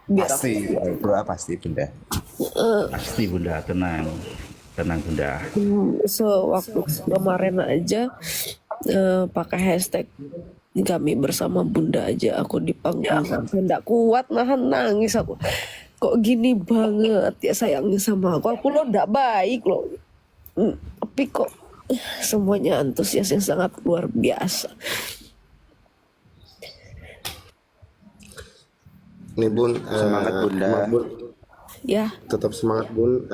biar aku Pasti, doa pasti bunda. Pasti bunda, tenang. Tenang bunda. sewaktu kemarin aja pakai hashtag kami bersama bunda aja aku di panggung sampai nggak kuat nahan nangis aku. Kok gini banget ya sayangnya sama aku lo nggak baik loh. Tapi kok semuanya antusias yang sangat luar biasa. Nih Bun, Semangat bunda. Bun, Ya, tetap semangat Bun.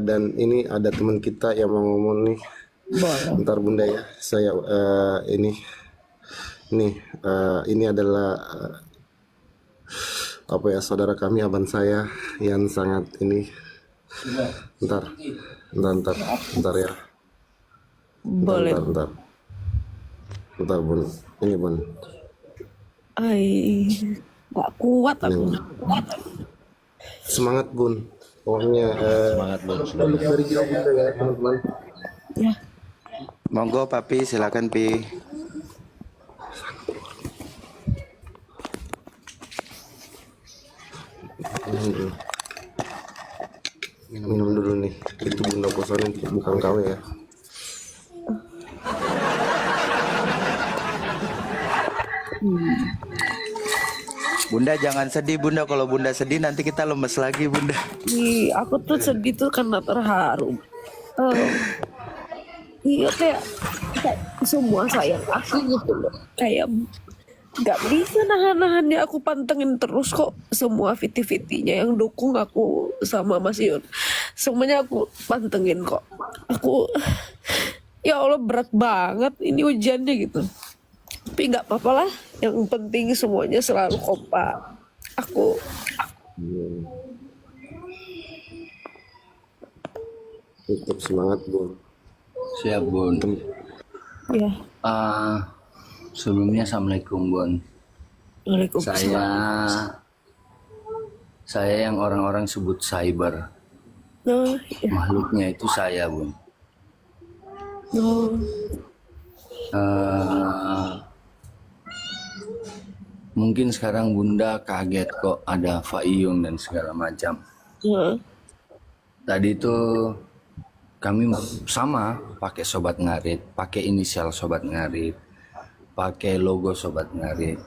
Dan ini ada teman kita yang mau ngomong nih. boleh. Bentar Bunda ya, saya ini nih ini adalah apa ya, saudara kami, abang saya yang sangat ini. Bentar, bentar ya. Boleh. Bentar Bun, ini Bun. Nggak kuat aku. Ini, semangat Bun. Pokoknya Semangat bun. untuk dari jauh Bunda ya teman-teman. Ya, Monggo papi, silakan pi. Minum dulu nih. Itu Bunda pesanin bukan KW ya. Bunda jangan sedih bunda, kalau bunda sedih nanti kita lemes lagi bunda. aku tuh sedih tuh karena terharu. Eh, iya kayak semua sayang aku gitu loh. Kayak nggak bisa nahan-nahannya aku pantengin terus kok semua viti-vitinya yang dukung aku sama Mas Yun. Semuanya aku pantengin kok. Aku ya Allah berat banget ini ujiannya gitu. Tapi nggak apa-apa lah. Yang penting semuanya selalu kompak. Aku Tetap semangat Bun. Siap Bun. ya. Sebelumnya Assalamualaikum Bun. Waalaikumsalam. Saya yang orang-orang sebut cyber. Nah, ya. Makhluknya itu saya Bun. Oh, Eh, Mungkin sekarang Bunda kaget kok ada Faiyung dan segala macam. ya. Tadi itu kami sama pakai Sobat Ngarit, pakai inisial Sobat Ngarit, pakai logo Sobat Ngarit.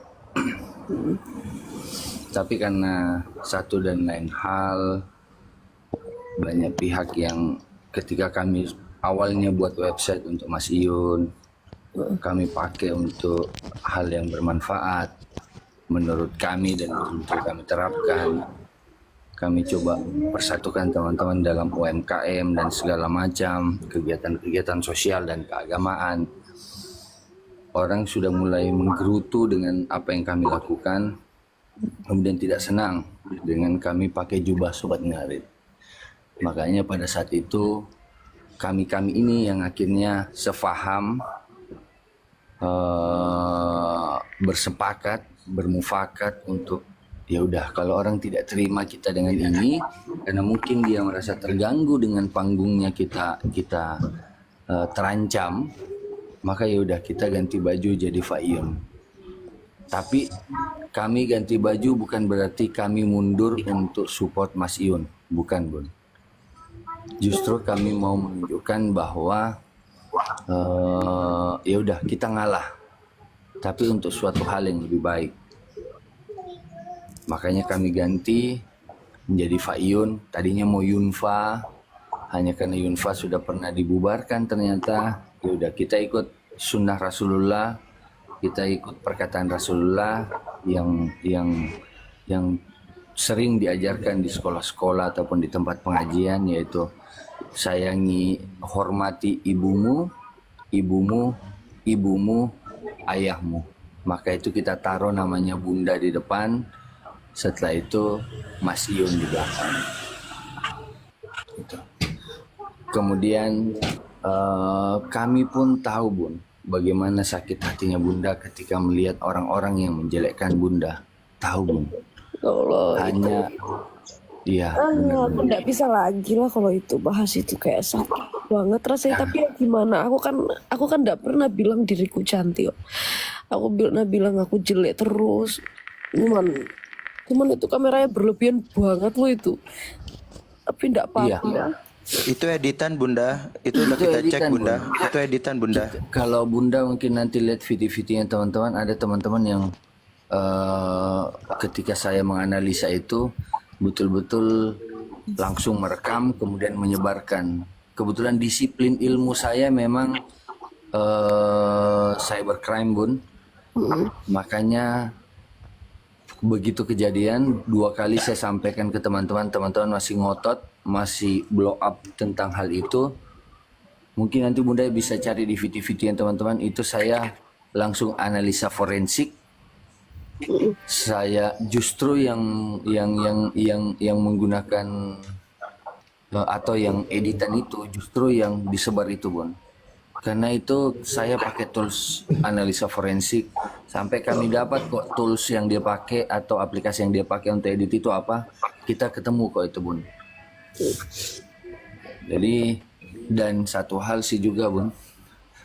Tapi karena satu dan lain hal, banyak pihak yang ketika kami awalnya buat website untuk Mas Iyun, kami pakai untuk hal yang bermanfaat menurut kami dan untuk kami terapkan. Kami coba persatukan teman-teman dalam UMKM dan segala macam kegiatan-kegiatan sosial dan keagamaan. Orang sudah mulai menggerutu dengan apa yang kami lakukan, kemudian tidak senang dengan kami pakai jubah Sobat Ngarit. Makanya pada saat itu kami ini yang akhirnya sefaham, bersepakat, bermufakat untuk ya udah, kalau orang tidak terima kita dengan ini karena mungkin dia merasa terganggu dengan panggungnya kita terancam, maka ya udah kita ganti baju jadi Faiyun. Tapi kami ganti baju bukan berarti kami mundur untuk support Mas Iyun, bukan Bun. Justru kami mau menunjukkan bahwa ya udah kita ngalah, tapi untuk suatu hal yang lebih baik. Makanya kami ganti menjadi Faiyun. Tadinya mau Yunfa, hanya karena Yunfa sudah pernah dibubarkan ternyata. Ya udah kita ikut sunnah Rasulullah, kita ikut perkataan Rasulullah yang sering diajarkan di sekolah-sekolah ataupun di tempat pengajian, yaitu sayangi, hormati ibumu, ayahmu. Maka itu kita taruh namanya Bunda di depan, setelah itu Mas Iyun di belakang. Gitu. Kemudian kami pun tahu Bun, bagaimana sakit hatinya Bunda ketika melihat orang-orang yang menjelekkan Bunda. Tahu Bun. Allah, Hanya iya, aku nggak bisa lagi lah kalau itu bahas itu kayak sakit banget rasanya. Tapi ya gimana? Aku kan nggak pernah bilang diriku cantik. Aku pernah bilang aku jelek terus. Cuman Cuman itu kameranya berlebihan banget loh itu. Tapi enggak Iya. apa-apa. Itu editan Bunda, itu udah Itu kita cek editan, Bunda, Bun. itu editan Bunda. Kalau Bunda mungkin nanti lihat video-videonya teman-teman, ada teman-teman yang ketika saya menganalisa itu betul-betul langsung merekam kemudian menyebarkan. Kebetulan disiplin ilmu saya memang cybercrime, Bun. Makanya begitu kejadian 2 kali saya sampaikan ke teman-teman, teman-teman masih ngotot, masih blow up tentang hal itu. Mungkin nanti Bunda bisa cari di video-video yang teman-teman, itu saya langsung analisa forensik. Saya justru yang menggunakan atau yang editan itu justru yang disebar itu, Bun. Karena itu saya pakai tools analisa forensik sampai kami dapat kok tools yang dia pakai atau aplikasi yang dia pakai untuk edit itu apa, kita ketemu kok itu, Bun. Jadi dan satu hal sih juga, Bun,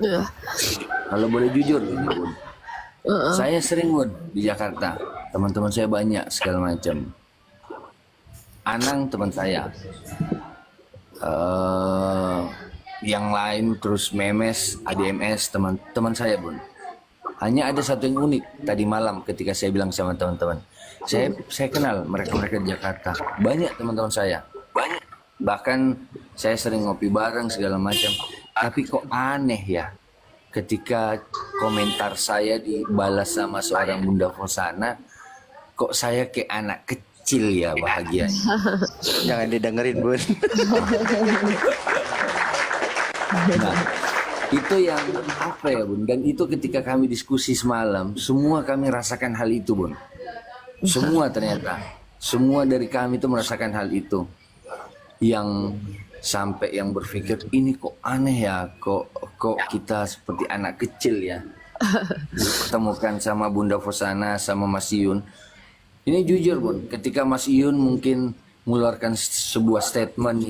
Ya. kalau boleh jujur ini, Bun, saya sering, Bun, di Jakarta, teman-teman saya banyak segala macam. Anang teman saya, yang lain terus Memes, ADMS teman-teman saya, Bun. Hanya ada satu yang unik tadi malam ketika saya bilang sama teman-teman, saya kenal mereka di Jakarta, banyak teman-teman saya, banyak. Bahkan saya sering ngopi bareng segala macam. Tapi kok aneh ya, ketika komentar saya dibalas sama seorang Bunda Fosana, kok saya kayak anak kecil ya bahagianya. Jangan didengerin Bun. Nah, itu yang apa ya, Bun? Dan itu ketika kami diskusi semalam, semua kami rasakan hal itu, Bun. Semua ternyata, semua dari kami itu merasakan hal itu. Yang sampai yang berpikir ini kok aneh ya, kok kita seperti anak kecil ya. Dipertemukan sama Bunda Fosana sama Mas Iyun. Ini jujur, Bun, ketika Mas Iyun mungkin mengeluarkan sebuah statement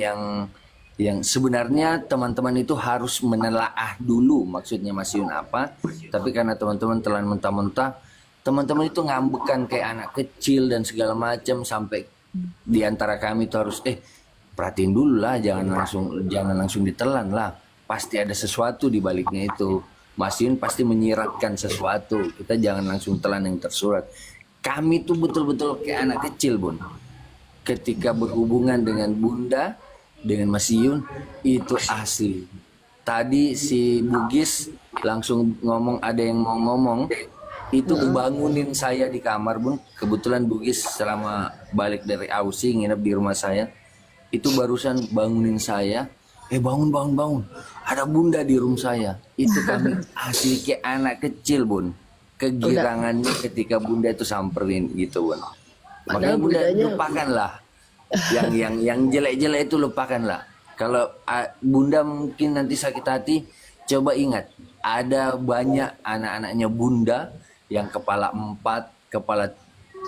yang sebenarnya teman-teman itu harus menelaah dulu maksudnya Mas Yun apa, tapi karena teman-teman telan mentah-mentah, teman-teman itu ngambekan kayak anak kecil dan segala macam, sampai di antara kami itu harus perhatiin dulu lah, jangan langsung ditelan lah, pasti ada sesuatu di baliknya itu. Mas Yun pasti menyiratkan sesuatu, kita jangan langsung telan yang tersurat. Kami tuh betul-betul kayak anak kecil, Bun, ketika berhubungan dengan Bunda, dengan Mas Yun, itu asli. Tadi si Bugis langsung ngomong, ada yang mau ngomong, itu bangunin saya di kamar, Bun. Kebetulan Bugis selama balik dari Aussie nginep di rumah saya, itu barusan bangunin saya, bangun, ada Bunda di room saya. Itu kami asli kayak anak kecil, Bun. Kegirangannya ketika Bunda itu samperin gitu, Bun. Makanya Bunda lupakanlah yang jelek-jelek itu, lupakanlah. Kalau Bunda mungkin nanti sakit hati, coba ingat ada banyak anak-anaknya Bunda yang kepala 4, kepala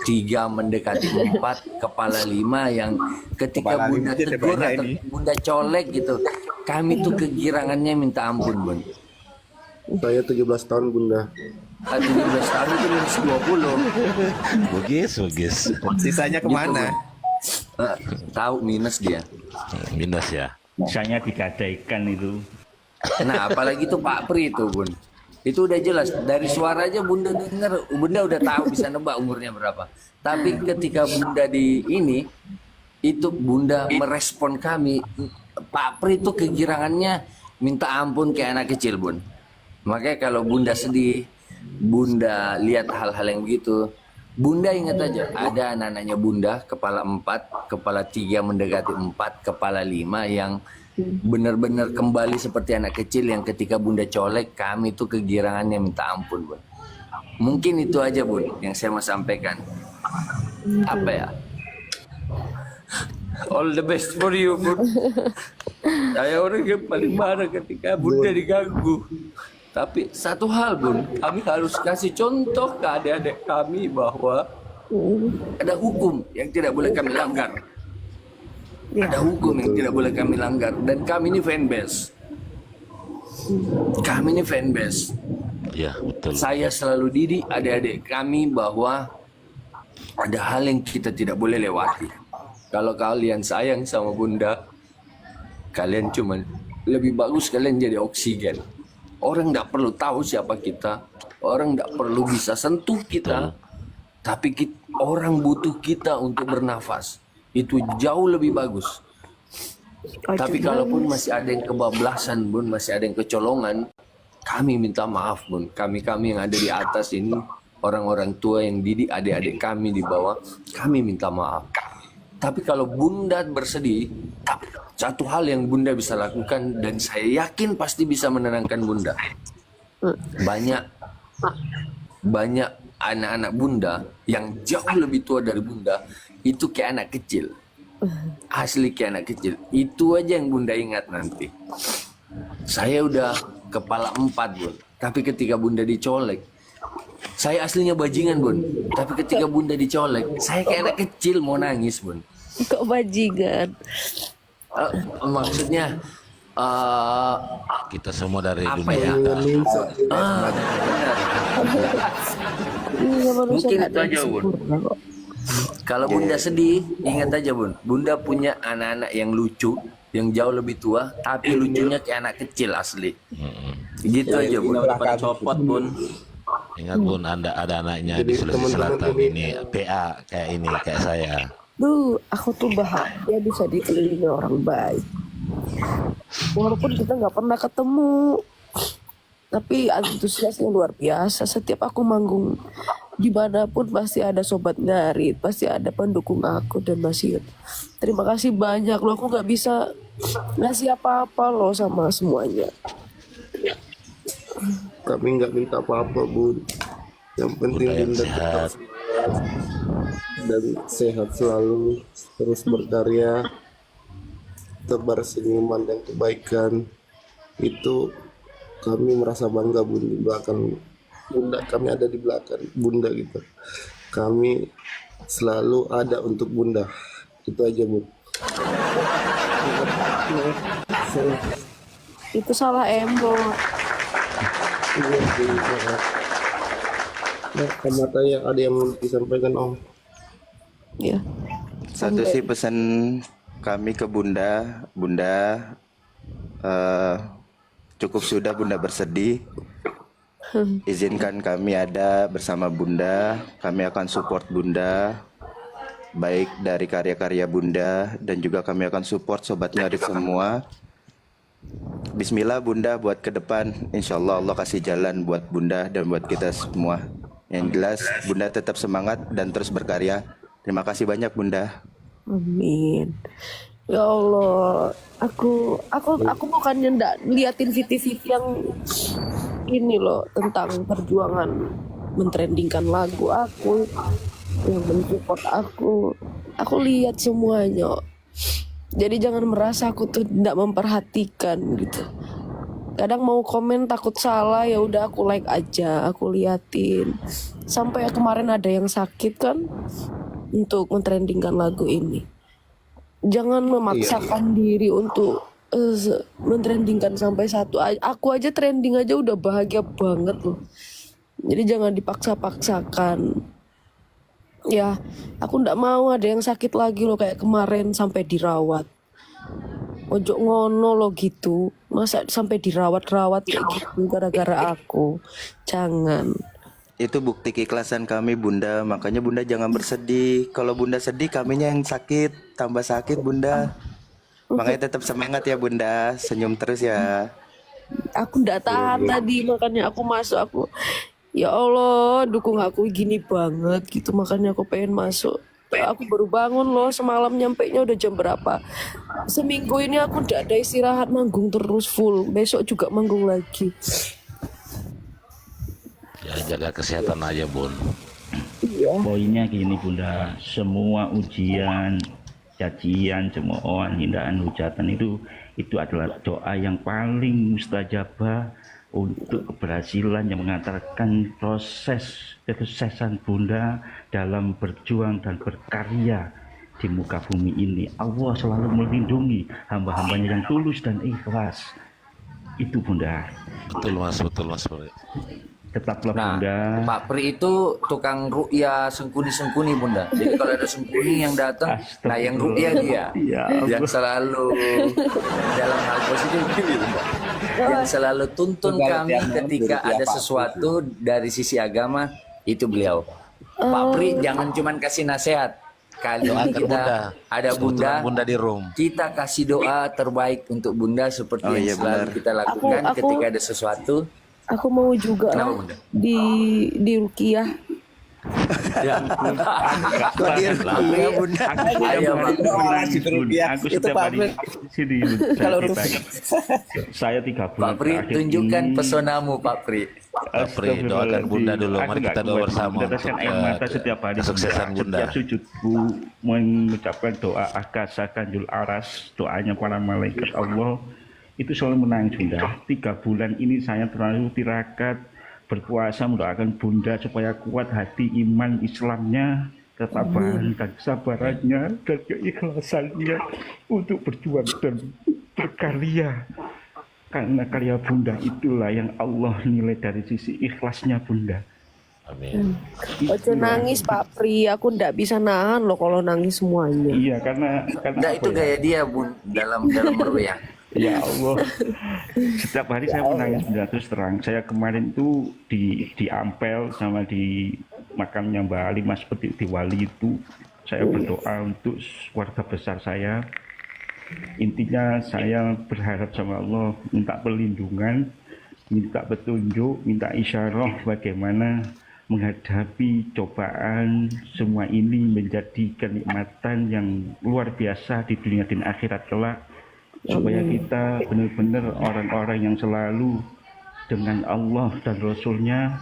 3 mendekati 4, kepala 5 yang ketika Kepala Bunda 5 aja tegur banyak atau ini. Bunda colek gitu, kami tuh kegirangannya minta ampun, Bun. Saya 17 tahun Bunda. 17 tahun itu minus 20. Bugis. Sisanya kemana? Tahu minus dia. Minus ya. Misalnya digadaikan itu. Nah, apalagi tuh Pak Pri itu, Bun. Itu udah jelas dari suara aja Bunda denger, Bunda udah tahu, bisa nebak umurnya berapa. Tapi ketika Bunda di ini, itu Bunda merespon kami, Pak Pri itu kegirangannya minta ampun kayak anak kecil, Bun. Makanya kalau Bunda sedih, Bunda lihat hal-hal yang begitu, Bunda ingat aja, ada anak-anaknya Bunda, kepala 4, kepala 3 mendekati 4, kepala 5 yang benar-benar kembali seperti anak kecil yang ketika Bunda colek, kami itu kegirangannya minta ampun, Bun. Mungkin itu aja, Bun, yang saya mau sampaikan. Apa ya? All the best for you, Bun. Saya orang yang paling marah ketika Bunda diganggu. Tapi satu hal, Bun, kami harus kasih contoh ke adik-adik kami bahwa ada hukum yang tidak boleh kami langgar. Ada hukum yang tidak boleh kami langgar. Dan kami ini fanbase. Kami ini fanbase. Ya, betul. Saya selalu didik adik-adik kami bahwa ada hal yang kita tidak boleh lewati. Kalau kalian sayang sama bunda, kalian cuman lebih bagus kalian jadi oksigen. Orang tidak perlu tahu siapa kita, orang tidak perlu bisa sentuh kita, tapi orang butuh kita untuk bernafas. Itu jauh lebih bagus. Tapi kalaupun masih ada yang kebablasan bun, masih ada yang kecolongan, kami minta maaf bun. Kami yang ada di atas ini, orang-orang tua yang didik adik-adik kami di bawah, kami minta maaf. Tapi kalau bunda bersedih, satu hal yang bunda bisa lakukan dan saya yakin pasti bisa menenangkan bunda. Banyak anak-anak bunda yang jauh lebih tua dari bunda itu kayak anak kecil. Asli kayak anak kecil. Itu aja yang bunda ingat nanti. Saya udah kepala 4 bun, tapi ketika bunda dicolek, saya aslinya bajingan bun, tapi ketika bunda dicolek, saya kayak anak kecil mau nangis bun. Kok bajingan? Maksudnya Kita semua dari apa dunia ya? nyata. Benar. Iya, manusia Mungkin nggak itu ada aja, yang Bun. sempurna kok. Kalau bunda sedih, ingat aja bun, bunda punya anak-anak yang lucu, yang jauh lebih tua, tapi lucunya kayak anak kecil asli. Gitu aja bun. Pada copot bun. Ingat bun, Anda ada anaknya di Sulawesi Selatan ini PA kayak saya. Duh, aku tuh bahagia bisa dikelilingi orang baik. Walaupun kita nggak pernah ketemu, tapi antusiasnya luar biasa. Setiap aku manggung dimanapun pasti ada sobat ngarit, pasti ada pendukung aku dan masih. Terima kasih banyak loh, aku nggak bisa ngasih apa-apa loh sama semuanya. Kami nggak minta apa-apa bun, yang penting Bunda yang bunda sehat. tetap dan sehat selalu, terus berkarya, tebar senyuman dan kebaikan. Itu kami merasa bangga bun, di belakang bunda, kami ada di belakang bunda gitu. Kami selalu ada untuk bunda. Itu aja bun. Itu salah Emo. Nah, kamatanya ada yang mau disampaikan om? Ya. Satu sih pesan kami ke Bunda, Bunda cukup sudah Bunda bersedih. Izinkan kami ada bersama Bunda, kami akan support Bunda, baik dari karya-karya Bunda dan juga kami akan support Sobat Ngarit semua. Bismillah Bunda buat ke depan, insya Allah Allah kasih jalan buat Bunda dan buat kita semua. Yang jelas Bunda tetap semangat dan terus berkarya. Terima kasih banyak Bunda. Amin. Ya Allah, aku bukannya ndak liatin VT-VT yang ini loh tentang perjuangan mentrendingkan lagu aku, yang mensupport aku. Aku lihat semuanya. Jadi jangan merasa aku tuh tidak memperhatikan gitu. Kadang mau komen takut salah, ya udah aku like aja, aku liatin. Sampai kemarin ada yang sakit kan untuk mentrendingkan lagu ini. Jangan memaksakan diri untuk mentrendingkan sampai satu. Aku aja trending aja udah bahagia banget loh. Jadi jangan dipaksa-paksakan. Ya, aku ndak mau ada yang sakit lagi loh kayak kemarin sampai dirawat. Ojo ngono lo gitu. Masa sampai dirawat-rawat kayak gitu gara-gara aku. Jangan. Itu bukti keikhlasan kami Bunda, makanya Bunda jangan bersedih. Kalau Bunda sedih kaminya yang sakit, tambah sakit Bunda. Makanya tetap semangat ya Bunda, senyum terus ya. Aku ndak tahan tadi, makanya aku masuk. Aku ya Allah dukung aku gini banget gitu, makanya aku pengen masuk. Aku baru bangun loh semalam, nyampe nya udah jam berapa. Seminggu ini aku ndak ada istirahat, manggung terus full. Besok juga manggung lagi. Ya jaga kesehatan aja bun. Iya. Poinnya gini Bunda, semua ujian, cacian, cemoohan, hinaan, hujatan itu adalah doa yang paling mustajabah untuk keberhasilan yang mengantarkan proses kesuksesan Bunda dalam berjuang dan berkarya di muka bumi ini. Allah selalu melindungi hamba-hambanya yang tulus dan ikhlas. Itu Bunda. Betul mas. Tetaplah Nah, Bunda. Pak Pri itu tukang ru'ya sengkuni-sengkuni Bunda. Jadi kalau ada sengkuni yang datang, nah yang ru'ya dia. Ya Yang selalu dalam hal positif gitu, Bunda. Yang selalu tuntun kami ketika ada sesuatu dari sisi agama, itu beliau. Pak Pri jangan cuman kasih nasihat. Kali ini Doakan kita Bunda. ada Kebetulan Bunda, Bunda di room. kita kasih doa terbaik untuk Bunda seperti Oh, yang iya, selalu benar. kita lakukan Aku- ketika ada sesuatu. Aku mau juga Kenapa, Bunda? di Rukiah. Ya. Kok dia ya Bunda? Ayo, Pak. Aku setiap hari sini. Saya 3 bulan Pak Pri, terakhir tunjukkan ini- pesonamu, Pak Pri. Pak Pri, doakan Bunda dulu. Aku Mari nggak kita doa kuat bersama meneteskan untuk air mata setiap hari kesuksesan Bunda. Setiap sujudku mengucapkan doa akasakan jul aras, doanya para malaikat Allah itu selalu menangis Bunda. 3 bulan ini saya terlalu tirakat berpuasa mendoakan Bunda supaya kuat hati iman Islamnya, ketabahan dan kesabarannya dan keikhlasannya untuk berjuang dan berkarya. Karena karya Bunda itulah yang Allah nilai dari sisi ikhlasnya Bunda. Amin. Ojo nangis Pak Pri, aku ndak bisa nahan loh kalau nangis semuanya. Iya karena Nah, apa itu ya? gaya dia, Bun, dalam meruya. Ya Allah, setiap hari saya menangis Bunda, terus terang. Saya kemarin itu di Ampel sama di makamnya Mbak Ali Mas Peti di Wali itu, saya berdoa untuk keluarga besar saya. Intinya saya berharap sama Allah, minta perlindungan, minta petunjuk, minta isyarah bagaimana menghadapi cobaan semua ini menjadi kenikmatan yang luar biasa di dunia dan akhirat kelak. Supaya kita benar-benar orang-orang yang selalu dengan Allah dan Rasulnya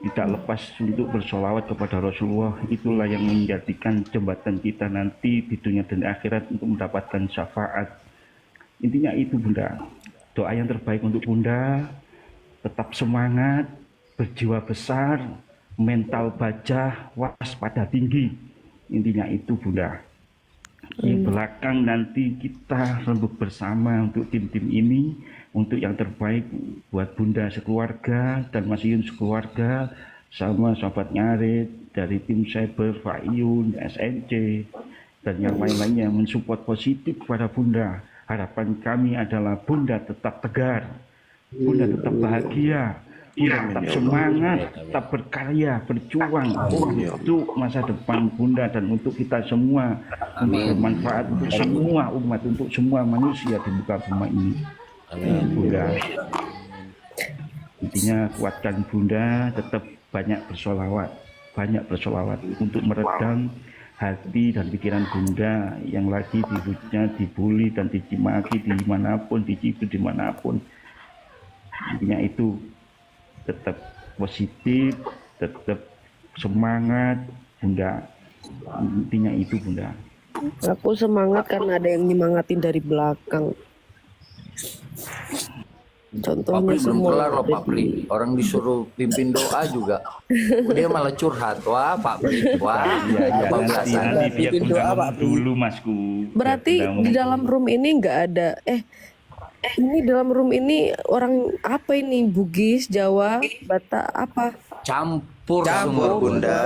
tidak lepas untuk bersolawat kepada Rasulullah. Itulah yang menjadikan jembatan kita nanti di dunia dan akhirat untuk mendapatkan syafaat. Intinya itu Bunda, doa yang terbaik untuk Bunda, tetap semangat, berjiwa besar, mental baja, waspada tinggi. Intinya itu Bunda. Di belakang nanti kita rembuk bersama untuk tim-tim ini, untuk yang terbaik buat Bunda sekeluarga dan Mas Iyun sekeluarga, sama sahabat Ngarit dari tim Cyber, Pak Iyun, SNC, dan yang lain-lainnya mensupport positif kepada Bunda. Harapan kami adalah Bunda tetap tegar, Bunda tetap bahagia, Bunda tetap semangat, tetap berkarya, berjuang untuk masa depan Bunda dan untuk kita semua, untuk bermanfaat untuk semua umat, untuk semua manusia di muka bumi ini. Bunda, intinya kuatkan Bunda, tetap banyak bersolawat untuk meredam hati dan pikiran Bunda yang lagi dihujat, dibully dan dicimaki dimanapun, dicibir dimanapun. Intinya itu, tetap positif, tetap semangat Bunda. Intinya itu Bunda. Aku semangat karena ada yang nyemangatin dari belakang. Pak Contohnya Pri belum semua kelar loh ada Pak Pri. Orang disuruh pimpin doa juga. Dia malah curhat. Wah Pak Pri. Wah kebablasan. Nanti biar Bunda ngomong dulu Masku. Berarti Biar Bunda di ngomong dalam room ini nggak ada ini dalam room ini orang apa ini? Bugis, Jawa, Batak apa? Campur Campur semua. Bunda.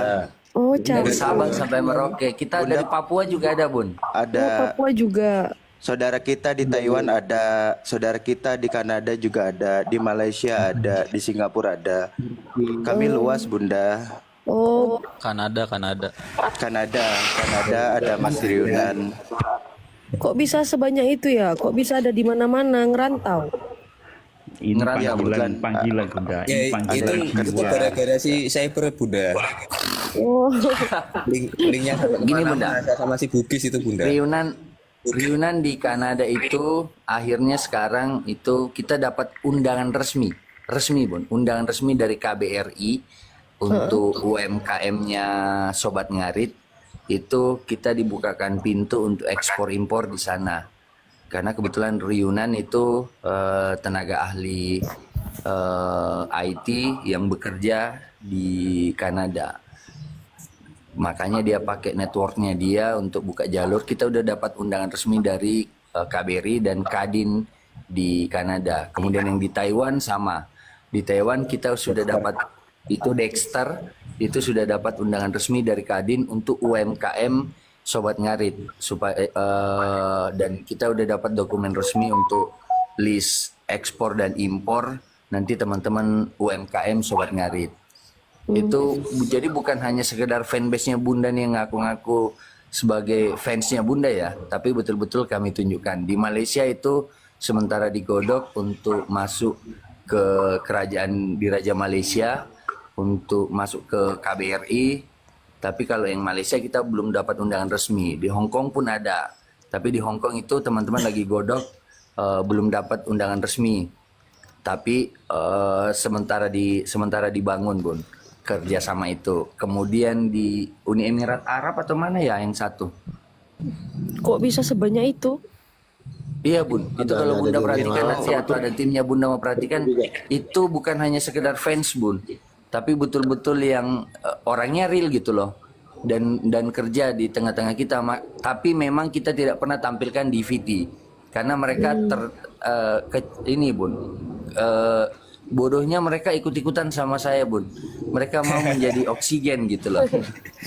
Oh, Dari campur. Sabang sampai Merauke. Kita dari Papua juga ada Bun. Oh, Ada Papua juga. saudara kita di Taiwan ada, saudara kita di Kanada juga ada, di Malaysia ada, di Singapura ada. Kami luas Bunda. Oh, Kanada. Kanada ada Mas Riunan. kok bisa sebanyak itu ya? Kok bisa ada di mana-mana ngerantau? ini Ngerantau, panggilan Bunda. Ini Ya, panggilan itu jiwa. gara-gara si cyber Bunda. Oh, Linknya sampai Gini, kemana-mana, Bunda. sama si Bugis itu Bunda. Riunan di Kanada itu akhirnya sekarang itu kita dapat undangan resmi Bun, undangan resmi dari KBRI untuk UMKM-nya Sobat Ngarit. Itu kita dibukakan pintu untuk ekspor impor di sana karena kebetulan Riunan itu tenaga ahli IT yang bekerja di Kanada. Makanya dia pakai networknya dia untuk buka jalur. Kita udah dapat undangan resmi dari KBRI dan Kadin di Kanada. Kemudian yang di Taiwan sama. Di Taiwan kita sudah dapat itu Dexter, itu sudah dapat undangan resmi dari Kadin untuk UMKM Sobat Ngarit supaya dan kita udah dapat dokumen resmi untuk list ekspor dan impor nanti teman-teman UMKM Sobat Ngarit. Itu jadi bukan hanya sekedar fanbase-nya Bunda nih yang ngaku-ngaku sebagai fansnya Bunda ya, tapi betul-betul kami tunjukkan di Malaysia itu sementara digodok untuk masuk ke kerajaan di Raja Malaysia, untuk masuk ke KBRI. Tapi kalau yang Malaysia kita belum dapat undangan resmi. Di Hong Kong pun ada, tapi di Hong Kong itu teman-teman lagi godok belum dapat undangan resmi. Tapi sementara dibangun Bun kerjasama itu. Kemudian di Uni Emirat Arab atau mana ya yang satu? Kok bisa sebanyak itu? Iya Bun, itu kalau Bunda perhatikan nanti atau ada timnya Bunda mau perhatikan, itu bukan hanya sekedar fans Bun, tapi betul-betul yang orangnya real gitu loh, dan kerja di tengah-tengah kita. Tapi memang kita tidak pernah tampilkan DVD karena mereka ini Bun, bodohnya mereka ikut-ikutan sama saya Bun. Mereka mau menjadi oksigen gitu loh,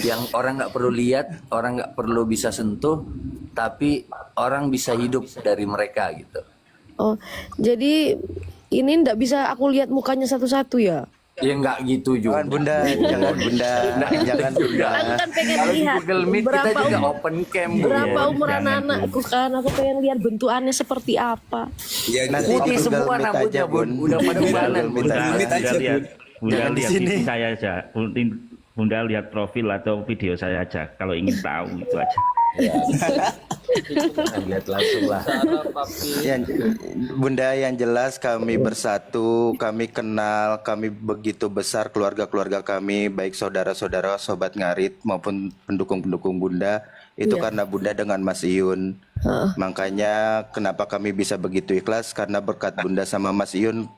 yang orang nggak perlu lihat, orang nggak perlu bisa sentuh, tapi orang bisa hidup dari mereka gitu. Oh, jadi ini ndak bisa aku lihat mukanya satu-satu ya? Ya nggak gitu juga. Jangan Bunda, jangan Bunda, jangan Bunda. Aku kan pengen Kalau di lihat Google Meet kita juga open cam Bu. berapa umuran jangan, anakku kan, aku pengen lihat bentukannya seperti apa. Ya, Nanti Putih di Google semua Meet rambutnya aja, Bun, udah pada ubanan Bun. Google Meet aja, lihat, Bunda Jangan di lihat sini. TV saya aja. Bunda lihat profil atau video saya aja. Kalau ingin tahu itu aja. Lihat langsung lah. Bunda, yang jelas kami bersatu, kami kenal, kami begitu besar keluarga-keluarga kami, baik saudara-saudara, Sobat Ngarit maupun pendukung-pendukung Bunda, itu karena Bunda dengan Mas Iyun. Makanya kenapa kami bisa begitu ikhlas, karena berkat Bunda sama Mas Iyun,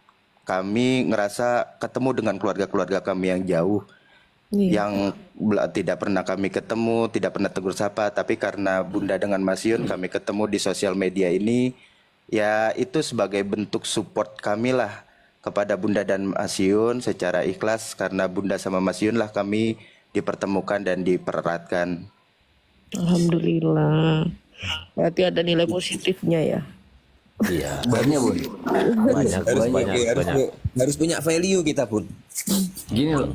kami ngerasa ketemu dengan keluarga-keluarga kami yang jauh. Yang tidak pernah kami ketemu, tidak pernah tegur sapa, tapi karena Bunda dengan Mas Yun kami ketemu di sosial media ini, ya itu sebagai bentuk support kami lah kepada Bunda dan Mas Yun secara ikhlas, karena Bunda sama Mas Yun lah kami dipertemukan dan dipereratkan. Alhamdulillah. Berarti ada nilai positifnya ya. Iya, Banyak Bun. harus punya value kita Bun. Gini loh,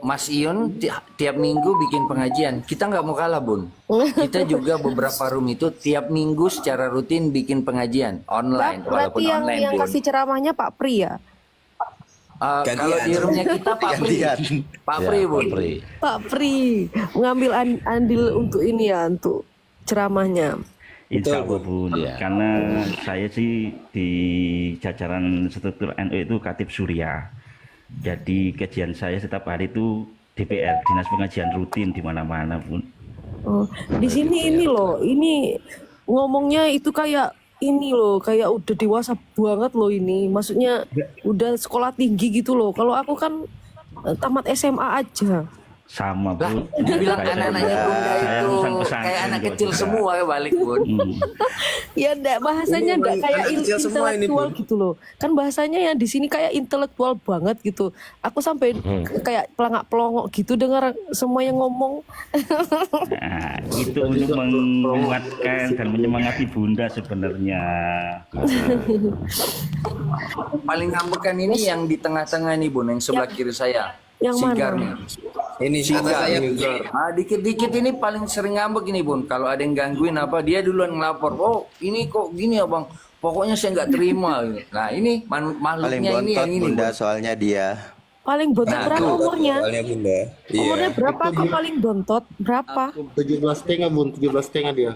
Mas Ion tiap minggu bikin pengajian. Kita nggak mau kalah Bun. Kita juga beberapa room itu tiap minggu secara rutin bikin pengajian online, walaupun Berarti online yang Bun. kasih ceramahnya Pak Pri ya? Kalau di roomnya kita Pak Pri, Pak Pri ya, Bun. Pri. Pak Pri mengambil andil untuk ini ya, untuk ceramahnya. Insya Allah Bun, Iya. karena saya sih di jajaran struktur NU itu Katib Surya. Jadi kajian saya setiap hari itu DPR, Dinas Pengajian Rutin di mana-mana Bun. Oh, di sini ini loh, ini ngomongnya itu kayak ini loh, kayak udah dewasa banget loh ini. Maksudnya udah sekolah tinggi gitu loh. Kalau aku kan tamat SMA aja. Sama Lah, Bun. dibilang Kayak anak-anaknya saya- Bunda saya itu lulusan pesantren kayak anak kok kecil juga. semua ya balik Bun. Ya enggak, bahasanya Ini enggak emang kayak anak kecil semua ini, intelektual Bun. gitu loh. Kan bahasanya yang di sini kayak intelektual banget gitu. Aku sampai kayak pelangak-pelongok gitu dengar semua yang ngomong. Nah, itu untuk menguatkan dan menyemangati Bunda sebenarnya. Paling ngambekan ini yang di tengah-tengah nih Bun, yang sebelah kiri saya. Yang mana? Sigar nih. Ini sama saya punya. Dikit-dikit ini paling sering ngambek ini Bun. Kalau ada yang gangguin apa, dia duluan ngelapor. Oh ini kok gini ya Bang, pokoknya saya nggak terima. Nah ini Paling makhluknya ini bontot yang ini Bunda, Bun. soalnya dia. Paling bontot Nah, berapa tuh. umurnya? Soalnya Bunda. Iya. Umurnya berapa kok paling bontot? Berapa? 17,5 Bun, 17,5 dia.